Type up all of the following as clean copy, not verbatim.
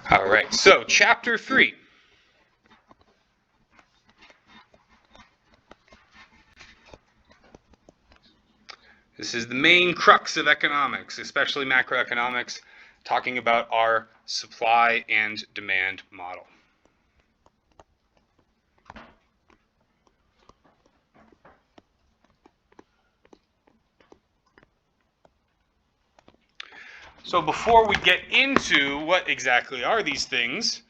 All right, so chapter 3. This is the main crux of economics, especially macroeconomics, talking about our supply and demand model. So before we get into what exactly are these things,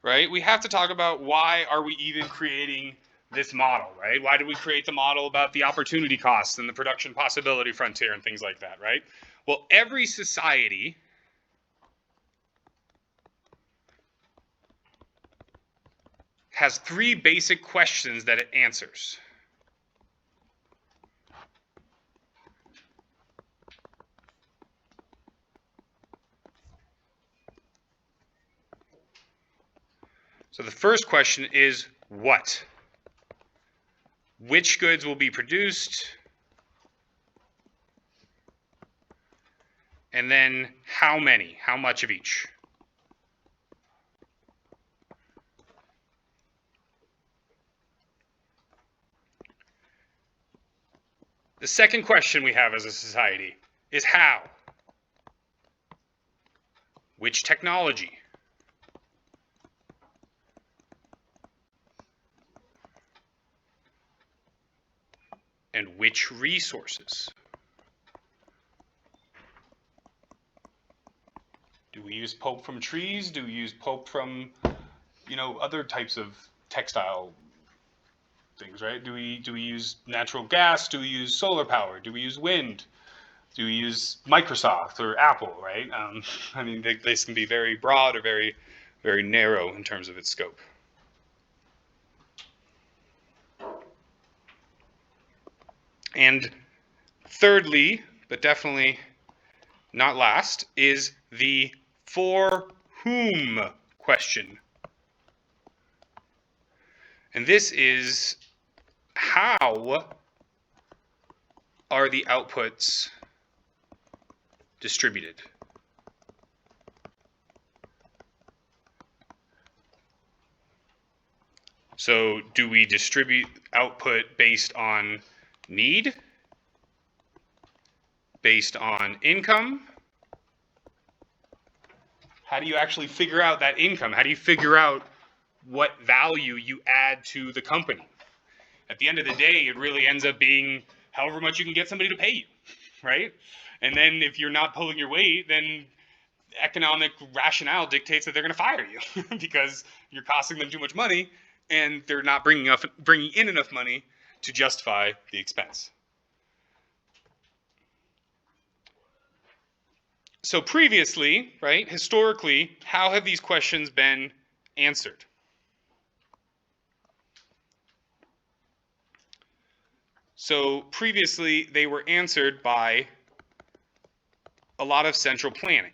right, we have to talk about why are we even creating this model, right? Why did we create the model about the opportunity costs and the production possibility frontier and things like that, right? Well, every society has 3 basic questions that it answers. So the first question is what? Which goods will be produced? And then how many? How much of each? The second question we have as a society is how? Which technology? And which resources? Do we use pulp from trees? Do we use pulp from, other types of textile things, right? Do we use natural gas? Do we use solar power? Do we use wind? Do we use Microsoft or Apple, right? This can be very broad or very, very narrow in terms of its scope. And thirdly, but definitely not last, is the for whom question. And this is how are the outputs distributed? So do we distribute output based on need? Based on income? How do you actually figure out that income? How do you figure out what value you add to the company? At the end of the day, it really ends up being however much you can get somebody to pay you, right? And then if you're not pulling your weight, then economic rationale dictates that they're going to fire you because you're costing them too much money and they're not bringing in enough money to justify the expense. So previously, right, historically, how have these questions been answered? So previously, they were answered by a lot of central planning.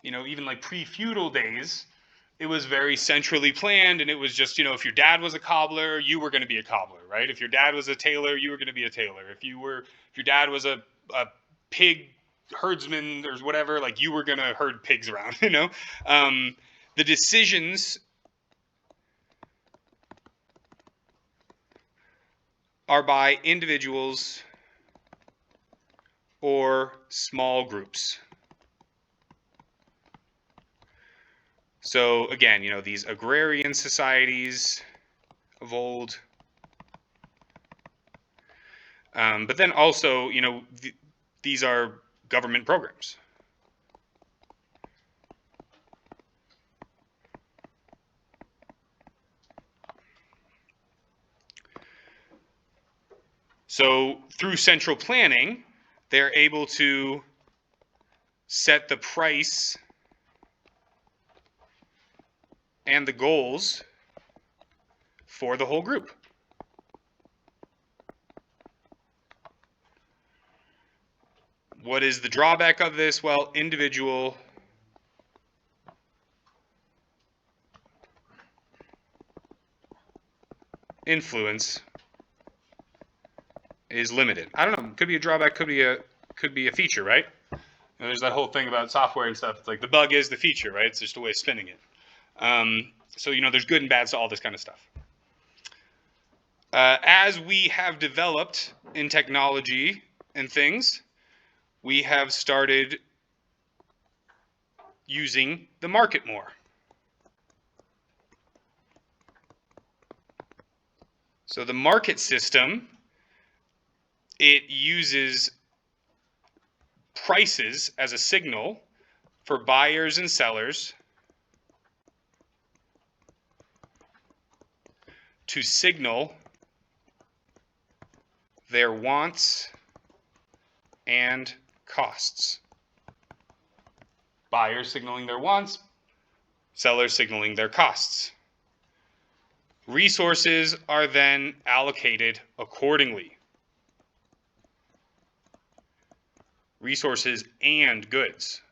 Even like pre-feudal days, it was very centrally planned, and it was just, if your dad was a cobbler, you were going to be a cobbler, right? If your dad was a tailor, you were going to be a tailor. If your dad was a pig herdsman or whatever, like you were going to herd pigs around, The decisions are by individuals or small groups. So again, these agrarian societies of old, but then also, these are government programs. So through central planning, they're able to set the price and the goals for the whole group. What is the drawback of this? Well, individual influence is limited. I don't know, could be a drawback, could be a feature, right? And there's that whole thing about software and stuff. It's like the bug is the feature, right? It's just a way of spinning it. So, there's good and bad to all this kind of stuff. As we have developed in technology and things, we have started using the market more. So the market system, it uses prices as a signal for buyers and sellers to signal their wants and costs. Buyers signaling their wants, sellers signaling their costs. Resources are then allocated accordingly. Resources and goods.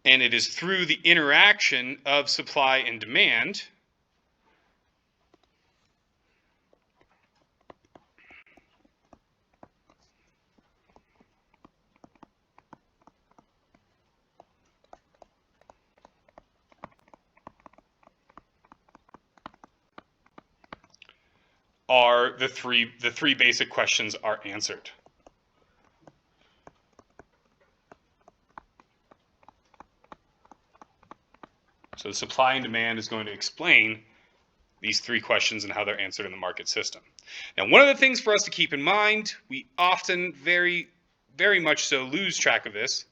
And it is through the interaction of supply and demand are the three basic questions are answered. So supply and demand is going to explain these three questions and how they're answered in the market system. Now, one of the things for us to keep in mind, we often very, very much so lose track of this.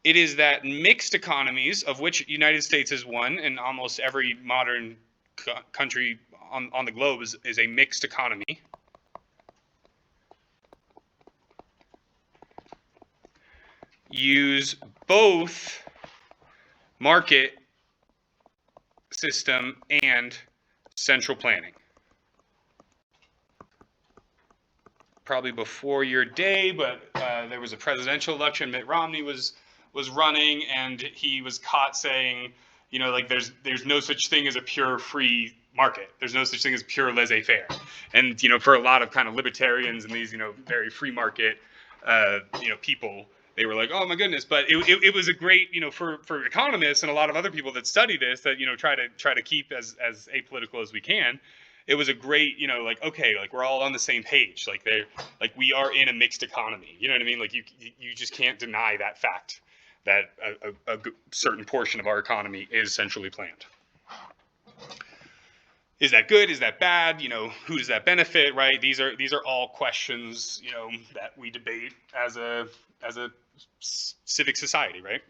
It is that mixed economies, of which the United States is one, and almost every modern country on the globe is a mixed economy. Use both market system and central planning. Probably before your day, but there was a presidential election. Mitt Romney was running, and he was caught saying, like there's no such thing as a pure free market. There's no such thing as pure laissez-faire. And for a lot of kind of libertarians and these very free market people, they were like, oh my goodness. But it was a great for economists and a lot of other people that study this that try to keep as apolitical as we can. It was a great, okay, we're all on the same page. We are in a mixed economy. You know what I mean? You just can't deny that fact that a certain portion of our economy is centrally planned. Is that good? Is that bad? Who does that benefit? Right? These are all questions, that we debate as a civic society, right?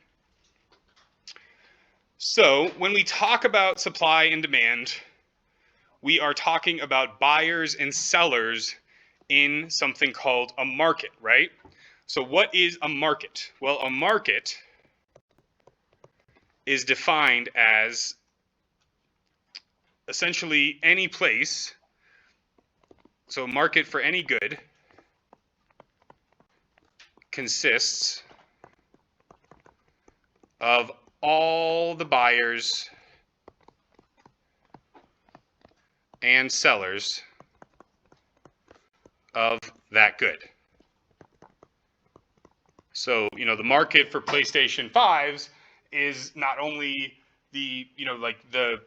So when we talk about supply and demand, we are talking about buyers and sellers in something called a market, right? So what is a market? Well, a market is defined as essentially any place. So a market for any good consists of all the buyers and sellers of that good. So, the market for PlayStation 5s is not only the, the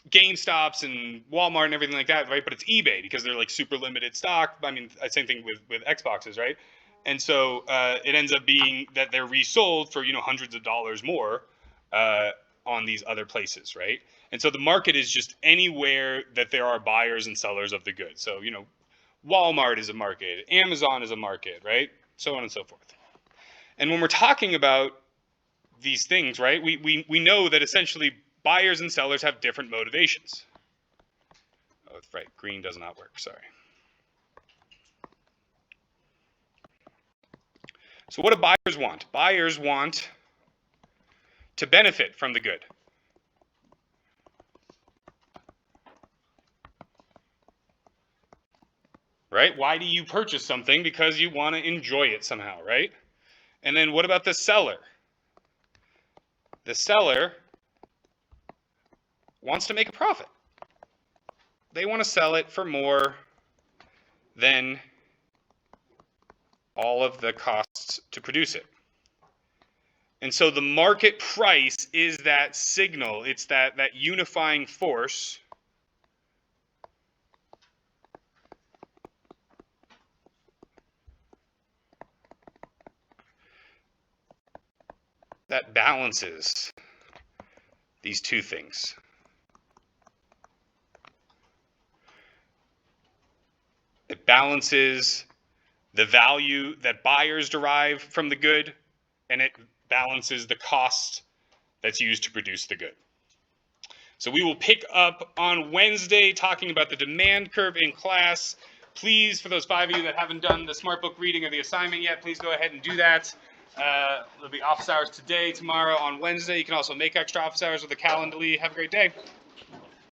GameStops and Walmart and everything like that, right? But it's eBay because they're super limited stock. I mean, same thing with Xboxes, right? And so it ends up being that they're resold for, hundreds of dollars more on these other places, right? And so the market is just anywhere that there are buyers and sellers of the good. So, Walmart is a market, Amazon is a market, right? So on and so forth. And when we're talking about these things, right, we know that essentially buyers and sellers have different motivations. Oh, that's right, green does not work, sorry. So what do buyers want? Buyers want to benefit from the good. Right? Why do you purchase something? Because you want to enjoy it somehow, right? And then what about the seller? The seller wants to make a profit. They want to sell it for more than all of the costs to produce it. And so the market price is that signal. It's that unifying force that balances these two things. It balances the value that buyers derive from the good, and it balances the cost that's used to produce the good. So we will pick up on Wednesday talking about the demand curve in class. Please, for those 5 of you that haven't done the smart book reading or the assignment yet, please go ahead and do that. There'll be office hours today, tomorrow, on Wednesday. You can also make extra office hours with a Calendly. Have a great day.